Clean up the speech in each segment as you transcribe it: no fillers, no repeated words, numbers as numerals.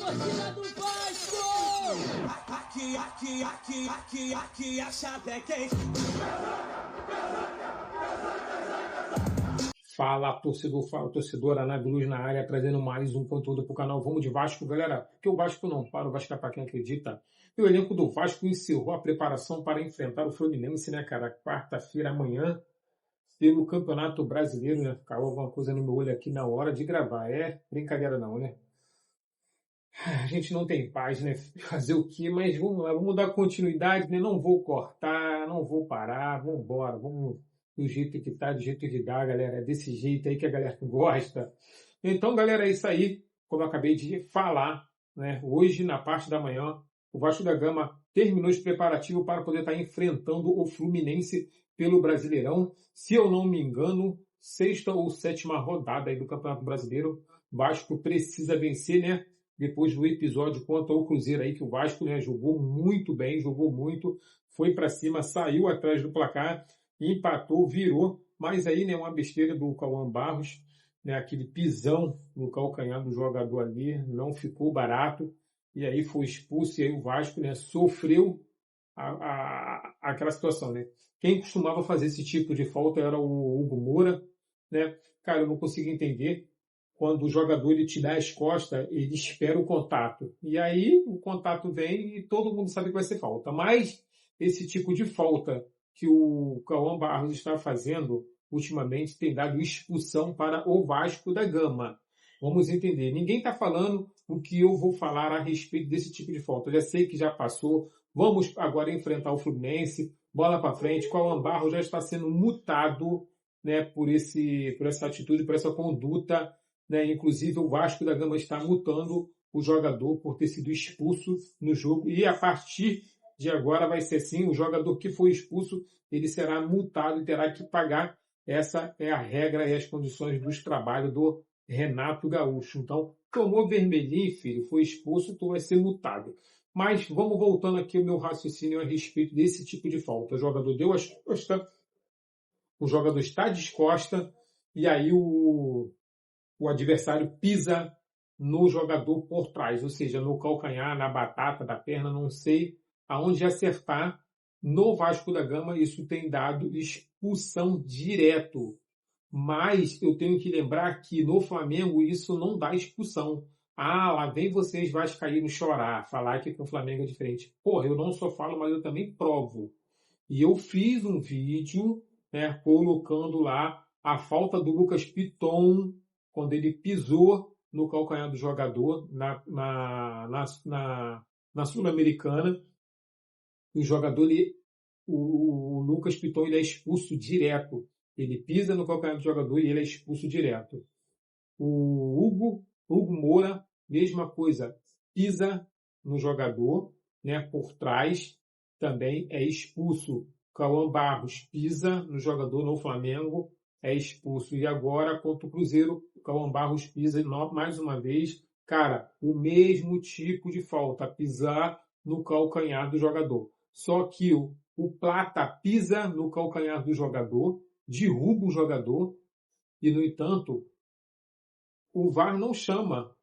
Torcida do Vasco! Aqui a chave é quente. Fala, torcedor, fala, torcedora, Ana Luz na área, trazendo mais um conteúdo para o canal Vamos de Vasco, galera. Porque o Vasco não para, o Vasco é para quem acredita. E o elenco do Vasco encerrou a preparação para enfrentar o Fluminense, né, cara? Quarta-feira, amanhã, pelo Campeonato Brasileiro, né? Caiu alguma coisa no meu olho aqui na hora de gravar. É brincadeira não, né? A gente não tem paz, né? Fazer o quê? Mas vamos lá, vamos dar continuidade, né? Não vou cortar, não vou parar, vamos embora, vamos do jeito que tá, do jeito que dá, galera. É desse jeito aí que a galera gosta. Então, galera, é isso aí. Como eu acabei de falar, né? Hoje, na parte da manhã, o Vasco da Gama terminou os preparativos para poder estar enfrentando o Fluminense pelo Brasileirão. Se eu não me engano, sexta ou sétima rodada aí do Campeonato Brasileiro. Vasco precisa vencer, né? Depois do episódio contra o Cruzeiro aí, que o Vasco, né, jogou muito bem, jogou muito, foi para cima, saiu atrás do placar, empatou, virou, mas aí, né, uma besteira do Cauã Barros, né, aquele pisão no calcanhar do jogador ali, não ficou barato, e aí foi expulso, e aí o Vasco, né, sofreu aquela situação, né. Quem costumava fazer esse tipo de falta era o Hugo Moura, né, cara, eu não consigo entender. Quando o jogador ele te dá as costas, ele espera o contato. E aí o contato vem e todo mundo sabe que vai ser falta. Mas esse tipo de falta que o Cauã Barros está fazendo ultimamente tem dado expulsão para o Vasco da Gama. Vamos entender. Ninguém está falando o que eu vou falar a respeito desse tipo de falta. Eu já sei que já passou. Vamos agora enfrentar o Fluminense. Bola para frente. Cauã Barros já está sendo multado, né, por essa atitude, por essa conduta, né? Inclusive o Vasco da Gama está multando o jogador por ter sido expulso no jogo e a partir de agora vai ser assim, o jogador que foi expulso ele será multado e terá que pagar. Essa é a regra e as condições dos trabalhos do Renato Gaúcho. Então, tomou vermelhinho, filho, foi expulso, tu vai ser multado. Mas vamos voltando aqui o meu raciocínio a respeito desse tipo de falta. O jogador deu as costas, o jogador está descosta e aí o adversário pisa no jogador por trás, ou seja, no calcanhar, na batata da perna, não sei aonde acertar. No Vasco da Gama, isso tem dado expulsão direto. Mas eu tenho que lembrar que no Flamengo isso não dá expulsão. Ah, lá vem vocês vascaínos chorar, falar que com o Flamengo é diferente. Porra, eu não só falo, mas eu também provo. E eu fiz um vídeo, né, colocando lá a falta do Lucas Piton quando ele pisou no calcanhar do jogador na Sul-Americana. O jogador, o Lucas Piton, ele é expulso direto. Ele pisa no calcanhar do jogador e ele é expulso direto. O Hugo Moura, mesma coisa, pisa no jogador, né, por trás, também é expulso. Cauã Barros pisa no jogador no Flamengo, é expulso. E agora, contra o Cruzeiro, o Cauã Barros pisa mais uma vez. Cara, o mesmo tipo de falta, pisar no calcanhar do jogador. Só que o Plata pisa no calcanhar do jogador, derruba o jogador, e, no entanto, o VAR não chama.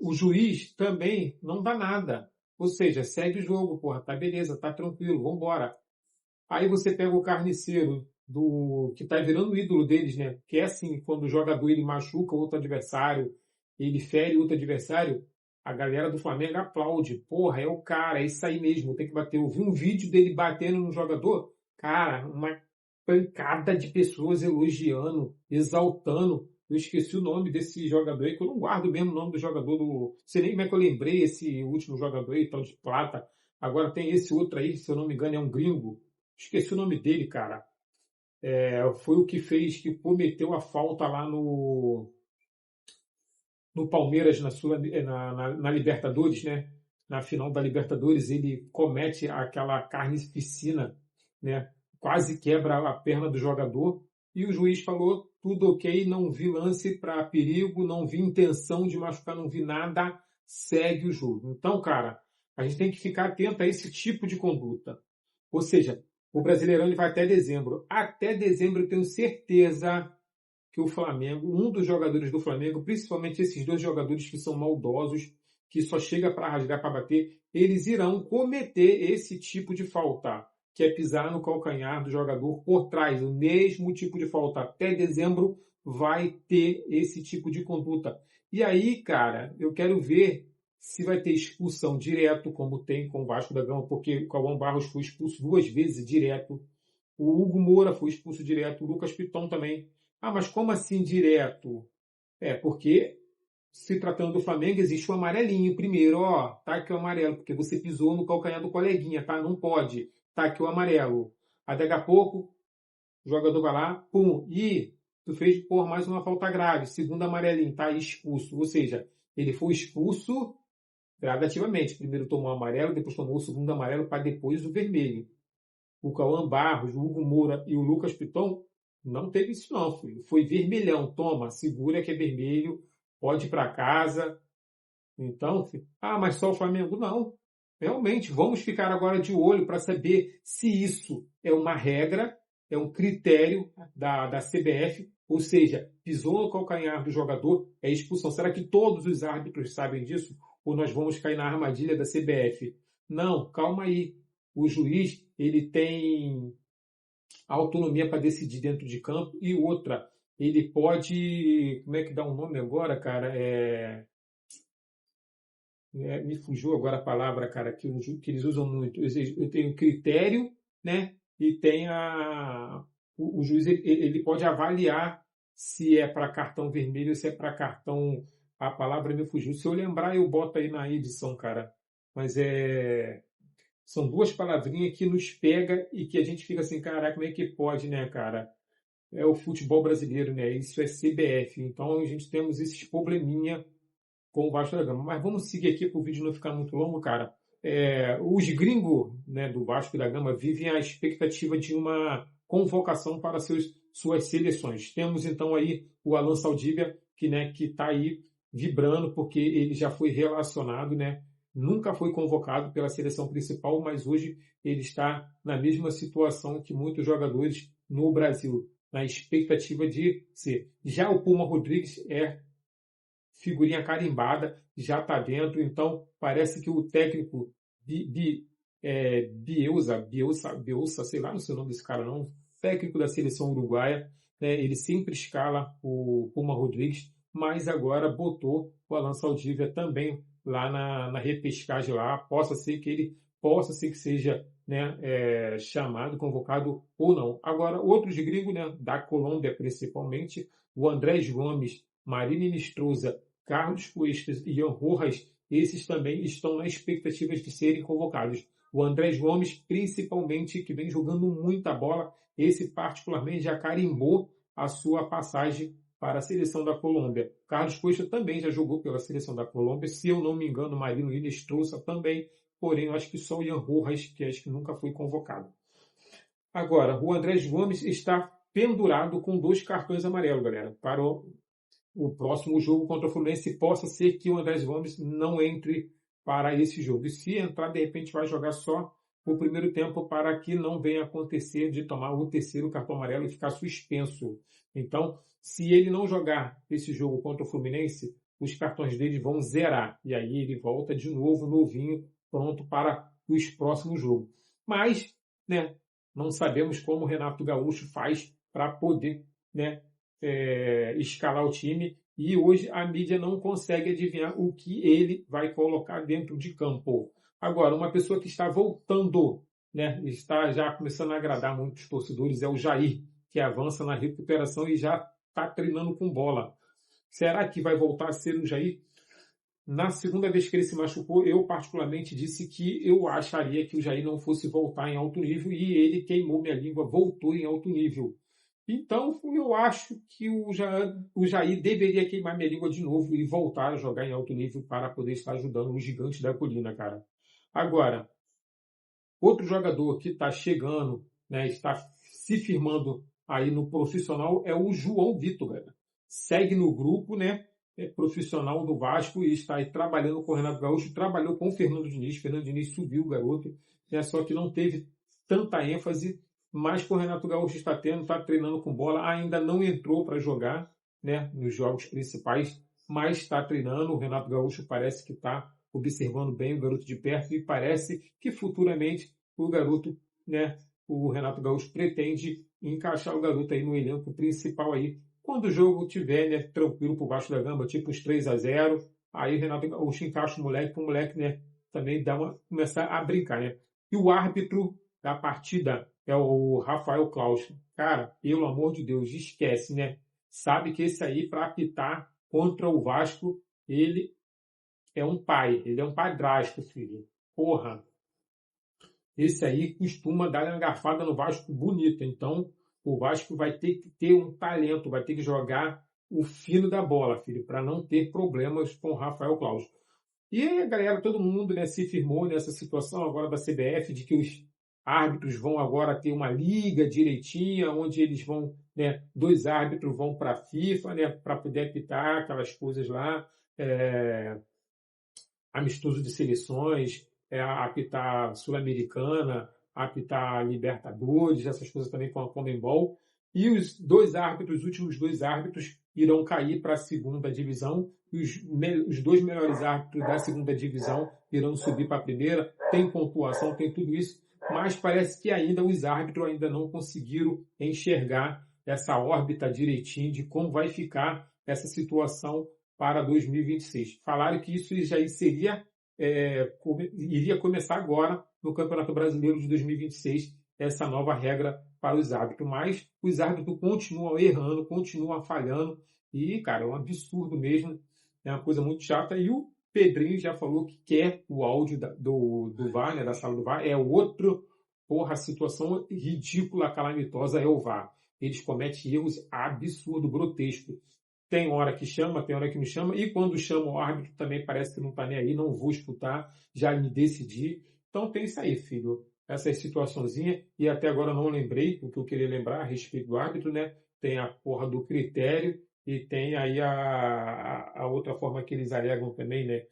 O juiz também não dá nada. Ou seja, segue o jogo, porra, tá beleza, tá tranquilo, vambora. Aí você pega o Carniceiro, que tá virando o ídolo deles, né? Que é assim, quando o jogador ele machuca outro adversário, ele fere outro adversário, a galera do Flamengo aplaude. Porra, é o cara, é isso aí mesmo, tem que bater. Eu vi um vídeo dele batendo no jogador, cara, uma pancada de pessoas elogiando, exaltando. Eu esqueci o nome desse jogador aí, que eu não guardo mesmo o nome do jogador Não sei nem como é que eu lembrei esse último jogador aí, tal de Plata. Agora tem esse outro aí, se eu não me engano, é um gringo. Esqueci o nome dele, cara. Foi o que fez, que cometeu a falta lá no Palmeiras, na Libertadores, né? Na final da Libertadores, ele comete aquela carnificina, né? Quase quebra a perna do jogador. E o juiz falou, tudo ok, não vi lance para perigo, não vi intenção de machucar, não vi nada, segue o jogo. Então, cara, a gente tem que ficar atento a esse tipo de conduta. Ou seja, o Brasileirão ele vai até dezembro. Até dezembro eu tenho certeza que o Flamengo, um dos jogadores do Flamengo, principalmente esses dois jogadores que são maldosos, que só chega para rasgar, para bater, eles irão cometer esse tipo de falta, que é pisar no calcanhar do jogador por trás. O mesmo tipo de falta. Até dezembro vai ter esse tipo de conduta. E aí, cara, eu quero ver se vai ter expulsão direto, como tem com o Vasco da Gama, porque o Cauã Barros foi expulso 2 vezes direto. O Hugo Moura foi expulso direto. O Lucas Piton também. Ah, mas como assim direto? Porque se tratando do Flamengo, existe o amarelinho primeiro, ó, tá aqui o amarelo, porque você pisou no calcanhar do coleguinha, tá? Não pode. Tá aqui o amarelo. Aí daqui a pouco, o jogador vai lá, pum, e tu fez por mais uma falta grave, segundo amarelinho, tá expulso. Ou seja, ele foi expulso gradativamente. Primeiro tomou o amarelo, depois tomou o segundo amarelo, para depois o vermelho. O Cauã Barros, o Hugo Moura e o Lucas Piton não teve isso não, filho. Foi vermelhão. Toma, segura que é vermelho, pode ir para casa. Então, filho, mas só o Flamengo? Não. Realmente, vamos ficar agora de olho para saber se isso é uma regra, é um critério da CBF, ou seja, pisou no calcanhar do jogador, é expulsão. Será que todos os árbitros sabem disso? Ou nós vamos cair na armadilha da CBF? Não, calma aí. O juiz, ele tem autonomia para decidir dentro de campo, e outra, ele pode, como é que dá um nome agora, cara? Me fugiu agora a palavra, cara, que eles usam muito. Eu tenho critério, né? E tem o juiz, ele pode avaliar se é para cartão vermelho, se é para cartão. A palavra me fugiu. Se eu lembrar, eu boto aí na edição, cara. Mas são 2 palavrinhas que nos pega e que a gente fica assim, caraca, como é que pode, né, cara? É o futebol brasileiro, né? Isso é CBF. Então a gente temos esses probleminha com o Vasco da Gama. Mas vamos seguir aqui para o vídeo não ficar muito longo, cara. Os gringos, né, do Vasco da Gama vivem a expectativa de uma convocação para suas seleções. Temos então aí o Alan Saldívia, que está aí vibrando porque ele já foi relacionado, né? Nunca foi convocado pela seleção principal, mas hoje ele está na mesma situação que muitos jogadores no Brasil, na expectativa de ser. Já o Puma Rodrigues é figurinha carimbada, já está dentro, então parece que o técnico Bielsa, sei lá, não sei o nome desse cara não, técnico da seleção uruguaia, né, ele sempre escala o Puma Rodrigues, mas agora botou o Alan Saldívia também lá na repescagem lá, possa ser que seja, né, chamado, convocado ou não. Agora, outros gringos, né, da Colômbia principalmente, o Andrés Gomes, Marília Nestroza, Carlos Cuestas e Ian Rojas, esses também estão na expectativa de serem convocados. O Andrés Gomes, principalmente, que vem jogando muita bola, esse particularmente já carimbou a sua passagem para a seleção da Colômbia. Carlos Cuesta também já jogou pela seleção da Colômbia, se eu não me engano, Marino Inestrosa também, porém eu acho que só o Ian Rojas, que acho que nunca foi convocado. Agora, o Andrés Gomes está pendurado com 2 cartões amarelos, galera, para o próximo jogo contra o Fluminense. Possa ser que o Andrés Gomes não entre para esse jogo. E se entrar, de repente vai jogar só o primeiro tempo para que não venha acontecer de tomar o 3º cartão amarelo e ficar suspenso. Então, se ele não jogar esse jogo contra o Fluminense, os cartões dele vão zerar. E aí ele volta de novo novinho, pronto para os próximos jogos. Mas, né, não sabemos como o Renato Gaúcho faz para poder, né, escalar o time, e hoje a mídia não consegue adivinhar o que ele vai colocar dentro de campo. Agora, uma pessoa que está voltando, né, está já começando a agradar muitos torcedores, é o Jair, que avança na recuperação e já está treinando com bola. Será que vai voltar a ser o Jair? Na segunda vez que ele se machucou, eu particularmente disse que eu acharia que o Jair não fosse voltar em alto nível, e ele queimou minha língua, voltou em alto nível. Então, eu acho que o Jair deveria queimar minha língua de novo e voltar a jogar em alto nível para poder estar ajudando o gigante da colina, cara. Agora, outro jogador que está chegando, né, está se firmando aí no profissional é o João Vitor, galera. Segue no grupo, né, profissional do Vasco, e está aí trabalhando com o Renato Gaúcho, trabalhou com o Fernando Diniz. Fernando Diniz subiu o garoto, né, só que não teve tanta ênfase, mas que o Renato Gaúcho está tendo, está treinando com bola, ainda não entrou para jogar, né, nos jogos principais, mas está treinando. O Renato Gaúcho parece que está observando bem o garoto de perto e parece que futuramente o garoto, né, o Renato Gaúcho pretende encaixar o garoto aí no elenco principal aí. Quando o jogo tiver, né, tranquilo por baixo da Gama, tipo uns 3-0, aí o Renato Gaúcho encaixa o moleque, para o moleque, né, também começar a brincar, né. E o árbitro da partida é o Rafael Claus. Cara, pelo amor de Deus, esquece, né? Sabe que esse aí, para apitar contra o Vasco, ele é um pai. Ele é um padrasto, filho. Porra. Esse aí costuma dar uma garfada no Vasco bonita. Então, o Vasco vai ter que ter um talento, vai ter que jogar o fino da bola, filho, para não ter problemas com o Rafael Claus. E a galera, todo mundo, né, se firmou nessa situação agora da CBF de que os árbitros vão agora ter uma liga direitinha, onde eles vão, né, 2 árbitros vão para a FIFA, né, para poder apitar aquelas coisas lá, amistoso de seleções, apitar Sul-Americana, apitar Libertadores, essas coisas também com a Conmebol. E os 2 árbitros, os últimos 2 árbitros, irão cair para a segunda divisão. E os 2 melhores árbitros da segunda divisão irão subir para a primeira. Tem pontuação, tem tudo isso. Mas parece que ainda os árbitros ainda não conseguiram enxergar essa órbita direitinho de como vai ficar essa situação para 2026. Falaram que isso já seria, iria começar agora no Campeonato Brasileiro de 2026, essa nova regra para os árbitros. Mas os árbitros continuam errando, continuam falhando. E, cara, é um absurdo mesmo. É uma coisa muito chata. E o Pedrinho já falou que quer o áudio do VAR, né, da sala do VAR. É outro, porra, situação ridícula, calamitosa é o VAR. Eles cometem erros absurdos, grotescos. Tem hora que chama, tem hora que não chama. E quando chama o árbitro também parece que não está nem aí, não vou escutar, já me decidi. Então tem isso aí, filho. Essa situaçãozinha. E até agora não lembrei o que eu queria lembrar a respeito do árbitro, né? Tem a porra do critério. E tem aí a outra forma que eles alegam também, né?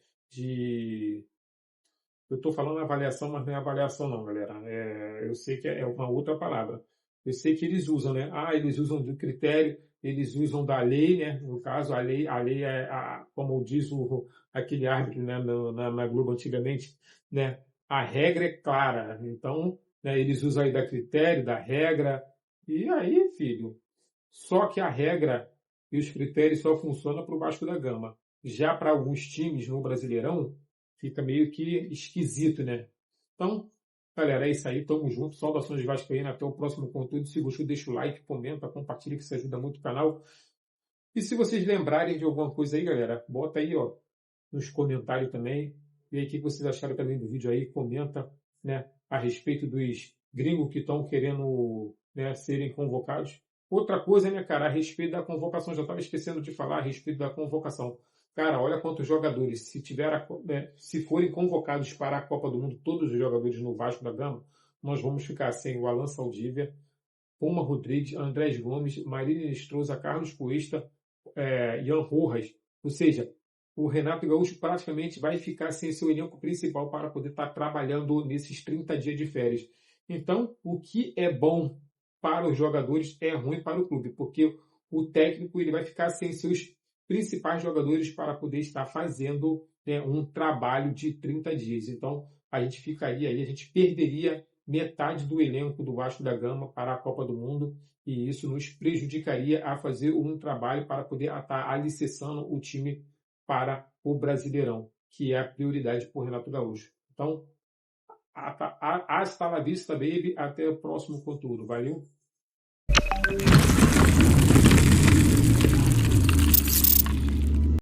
Eu estou falando avaliação, mas não é avaliação não, galera. Eu sei que é uma outra palavra. Eu sei que eles usam, né? Eles usam do critério, eles usam da lei, né? No caso, a lei como diz aquele árbitro, né? Na Globo antigamente, né? A regra é clara. Então, né? Eles usam aí da critério, da regra. E aí, filho, só que a regra e os critérios só funcionam para o Vasco da Gama. Já para alguns times no Brasileirão, fica meio que esquisito, né? Então, galera, é isso aí. Tamo junto. Saudações vascaínas. Até o próximo conteúdo. Se gostou, deixa o like, comenta, compartilha, que isso ajuda muito o canal. E se vocês lembrarem de alguma coisa aí, galera, bota aí, ó, nos comentários também. E aí, o que vocês acharam também do vídeo aí? Comenta, né, a respeito dos gringos que estão querendo, né, serem convocados. Outra coisa, né, cara, a respeito da convocação, já estava esquecendo de falar a respeito da convocação. Cara, olha quantos jogadores, se forem convocados para a Copa do Mundo, todos os jogadores no Vasco da Gama, nós vamos ficar sem o Alan Saldívia, Puma Rodrigues, Andrés Gomes, Marília Estroza, Carlos Cuesta, Ian Rojas. Ou seja, o Renato Gaúcho praticamente vai ficar sem seu elenco principal para poder estar trabalhando nesses 30 dias de férias. Então, o que é bom para os jogadores é ruim para o clube, porque o técnico ele vai ficar sem seus principais jogadores para poder estar fazendo, né, um trabalho de 30 dias. Então, a gente ficaria aí, a gente perderia metade do elenco do Vasco da Gama para a Copa do Mundo e isso nos prejudicaria a fazer um trabalho para poder estar alicerçando o time para o Brasileirão, que é a prioridade por Renato Gaúcho. Então, hasta la vista, baby. Até o próximo conteúdo. Valeu?